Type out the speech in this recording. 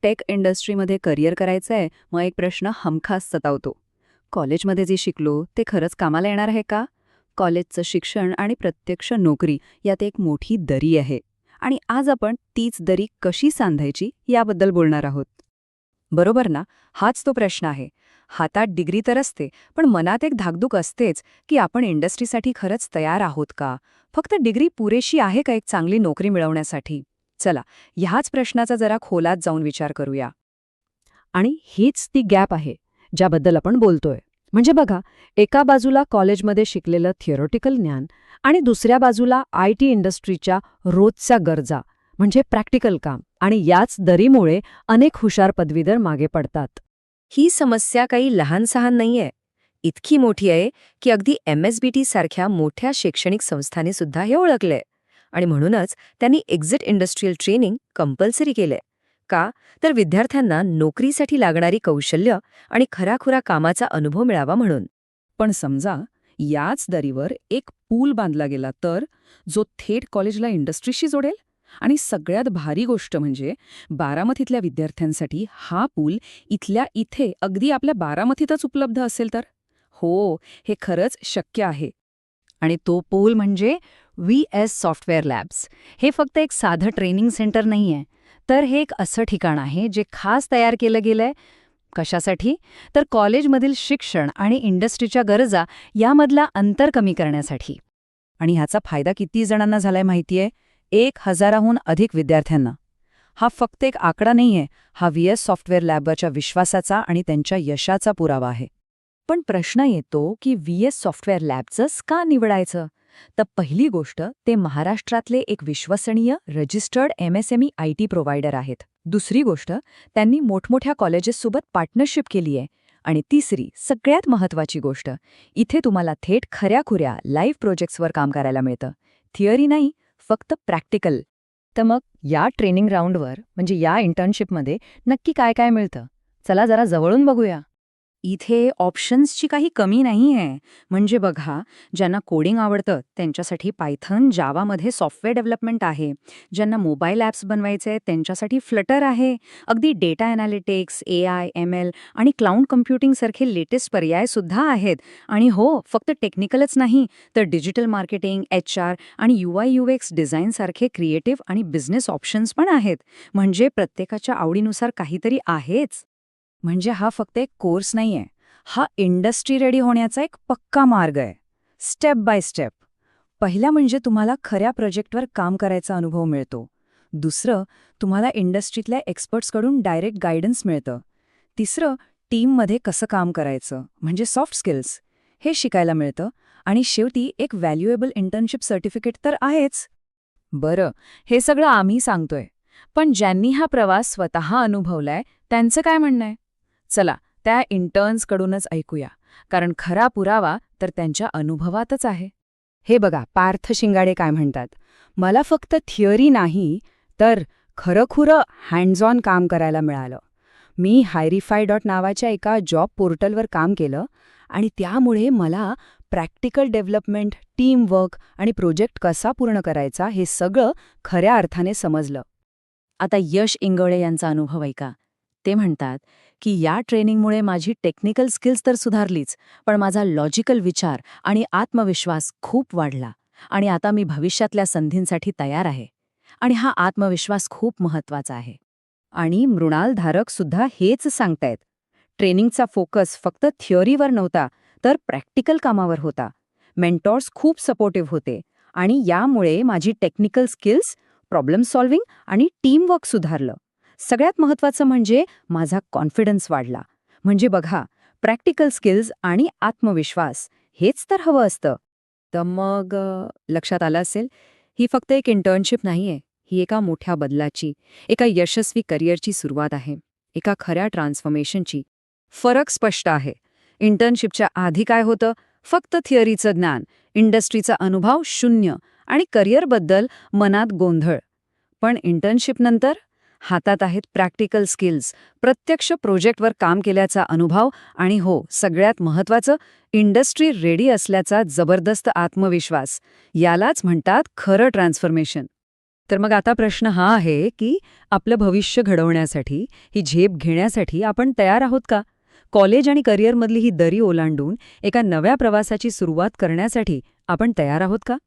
Take इंडस्ट्रीमध्ये career करायचं आहे, मग एक प्रश्न हमखास सतावतो. कॉलेजमध्ये जे शिकलो ते खरंच कामाला येणार आहे का? कॉलेजचं शिक्षण आणि प्रत्यक्ष नोकरी यात एक मोठी दरी आहे. आणि आज आपण तीच दरी कशी सांधायची याबद्दल बोलणार आहोत. बरोबर ना? हाच तो प्रश्न आहे. हातात डिग्री तर असते, पण मनात एक धाकधूक असतेच की आपण इंडस्ट्रीसाठी खरंच तयार आहोत का? फक्त डिग्री पुरेशी आहे का एक चांगली नोकरी मिळवण्यासाठी? चला, ह्याच प्रश्नाचा जरा खोलात जाऊन विचार करूया. आणि हीच ती गॅप आहे ज्याबद्दल आपण बोलतोय. म्हणजे बघा, एका बाजूला कॉलेजमध्ये शिकलेलं थिअरॉटिकल ज्ञान आणि दुसऱ्या बाजूला IT इंडस्ट्रीच्या रोजच्या गरजा म्हणजे प्रॅक्टिकल काम, आणि याच दरीमुळे अनेक हुशार पदवीधर मागे पडतात. ही समस्या काही लहान-सहान नाहीये. इतकी मोठी आहे की अगदी MSBT सारख्या मोठ्या शैक्षणिक संस्थांनी सुद्धा हे ओळखलंय. आणि म्हणूनच त्यांनी एक्झिट इंडस्ट्रियल ट्रेनिंग कंपल्सरी केलंय. का? तर विद्यार्थ्यांना नोकरीसाठी लागणारी कौशल्य आणि खराखुरा कामाचा अनुभव मिळावा म्हणून. पण समजा याच दरीवर एक पूल बांधला गेला तर, जो थेट कॉलेजला इंडस्ट्रीशी जोडेल. आणि सगळ्यात भारी गोष्ट म्हणजे बारामतीतल्या विद्यार्थ्यांसाठी हा पूल इथल्या इथे अगदी आपल्या बारामतीतच उपलब्ध असेल तर. हो, हे खरंच शक्य आहे. आणि तो पूल म्हणजे VS सॉफ्टवेअर लॅब्स. हे फक्त एक साधं ट्रेनिंग सेंटर नाहीये, तर हे एक असं ठिकाण आहे जे खास तयार केलं गेलंय. कशासाठी? तर कॉलेजमधील शिक्षण आणि इंडस्ट्रीच्या गरजा यामधला अंतर कमी करण्यासाठी. आणि ह्याचा फायदा किती जणांना झालाय माहितीये? 1000हून अधिक विद्यार्थ्यांना. हा फक्त एक आकडा नाहीये, हा VS सॉफ्टवेअर लॅबच्या विश्वासाचा आणि त्यांच्या यशाचा पुरावा आहे. पण प्रश्न येतो की VS सॉफ्टवेअर लॅबचंच का निवडायचं? तर पहिली गोष्ट, ते महाराष्ट्रातले एक विश्वसनीय रजिस्टर्ड MSME IT प्रोव्हायडर आहेत. दुसरी गोष्ट, त्यांनी मोठमोठ्या कॉलेजेससोबत पार्टनरशिप केली आहे. आणि तिसरी, सगळ्यात महत्त्वाची गोष्ट, इथे तुम्हाला थेट खऱ्याखुऱ्या लाईव्ह प्रोजेक्ट्सवर काम करायला मिळतं. थिअरी नाही, फक्त प्रॅक्टिकल. तर मग या ट्रेनिंग राऊंडवर म्हणजे या इंटर्नशिपमध्ये नक्की काय काय मिळतं? चला जरा जवळून बघूया. इथे ऑप्शन्सची काही कमी नाही आहे. म्हणजे बघा, ज्यांना कोडिंग आवडतं त्यांच्यासाठी पायथन, जावामध्ये सॉफ्टवेअर डेव्हलपमेंट आहे. ज्यांना मोबाईल ॲप्स बनवायचे त्यांच्यासाठी फ्लटर आहे. अगदी डेटा ॲनालिटिक्स, AI, ML आणि क्लाउड कम्प्युटिंगसारखे लेटेस्ट पर्यायसुद्धा आहेत. आणि हो, फक्त टेक्निकलच नाही, तर डिजिटल मार्केटिंग, HR आणि UI/UX डिझाईनसारखे क्रिएटिव्ह आणि बिझनेस ऑप्शन्स पण आहेत. म्हणजे प्रत्येकाच्या आवडीनुसार काहीतरी आहेच. म्हणजे हा फक्त एक कोर्स नाहीये, हा इंडस्ट्री रेडी होण्याचा एक पक्का मार्ग आहे. Step by step. पहिला म्हणजे तुम्हाला खऱ्या प्रोजेक्टवर काम करायचा अनुभव मिळतो. दुसरं, तुम्हाला इंडस्ट्रीतल्या एक्सपर्ट्सकडून डायरेक्ट गायडन्स मिळतं. तिसरं, टीममध्ये कसं काम करायचं म्हणजे सॉफ्ट स्किल्स हे शिकायला मिळतं. आणि शेवटी एक व्हॅल्युएबल इंटर्नशिप सर्टिफिकेट तर आहेच. बरं, हे सगळं आम्ही सांगतोय, पण ज्यांनी हा प्रवास स्वतः अनुभवलाय त्यांचं काय म्हणणं आहे? चला, त्या इंटर्न्सकडूनच ऐकूया, कारण खरा पुरावा तर त्यांच्या अनुभवातच आहे. हे बघा, पार्थ शिंगाडे काय म्हणतात, मला फक्त थिअरी नाही, तर खरंखुरं हँड्स ऑन काम करायला मिळालं. मी हायरिफाय नावाच्या एका जॉब पोर्टलवर काम केलं आणि त्यामुळे मला प्रॅक्टिकल डेव्हलपमेंट, टीमवर्क आणि प्रोजेक्ट कसा पूर्ण करायचा हे सगळं खऱ्या अर्थाने समजलं. आता यश इंगळे यांचा अनुभव ऐका. ते म्हणतात की या ट्रेनिंगमुळे माझी टेक्निकल स्किल्स तर सुधारलीच, पण माझा लॉजिकल विचार आणि आत्मविश्वास खूप वाढला. आणि आता मी भविष्यातल्या संधींसाठी तयार आहे. आणि हा आत्मविश्वास खूप महत्वाचा आहे. आणि मृणाल धारक सुद्धा हेच सांगतायत. ट्रेनिंगचा फोकस फक्त थिअरीवर नव्हता, तर प्रॅक्टिकल कामावर होता. मेंटॉर्स खूप सपोर्टिव्ह होते. आणि यामुळे माझी टेक्निकल स्किल्स, प्रॉब्लेम सॉल्व्हिंग आणि टीमवर्क सुधारलं. सगळ्यात महत्त्वाचं म्हणजे माझा कॉन्फिडन्स वाढला. म्हणजे बघा, प्रॅक्टिकल स्किल्स आणि आत्मविश्वास हेच तर हवं असतं. तर मग लक्षात आलं असेल, ही फक्त एक इंटर्नशिप नाहीये, ही एका मोठ्या बदलाची, एका यशस्वी करिअरची सुरुवात आहे, एका खऱ्या ट्रान्सफॉर्मेशनची. फरक स्पष्ट आहे. इंटर्नशिपच्या आधी काय होतं? फक्त थिअरीचं ज्ञान, इंडस्ट्रीचा अनुभव शून्य आणि करिअरबद्दल मनात गोंधळ. पण इंटर्नशिपनंतर हातात आहेत प्रॅक्टिकल स्किल्स, प्रत्यक्ष प्रोजेक्टवर काम केल्याचा अनुभव आणि हो, सगळ्यात महत्त्वाचं, इंडस्ट्री रेडी असल्याचा जबरदस्त आत्मविश्वास. यालाच म्हणतात खरं ट्रान्सफॉर्मेशन. तर मग आता प्रश्न हा आहे की आपलं भविष्य घडवण्यासाठी, ही झेप घेण्यासाठी आपण तयार आहोत का? कॉलेज आणि करिअरमधली ही दरी ओलांडून एका नव्या प्रवासाची सुरुवात करण्यासाठी आपण तयार आहोत का?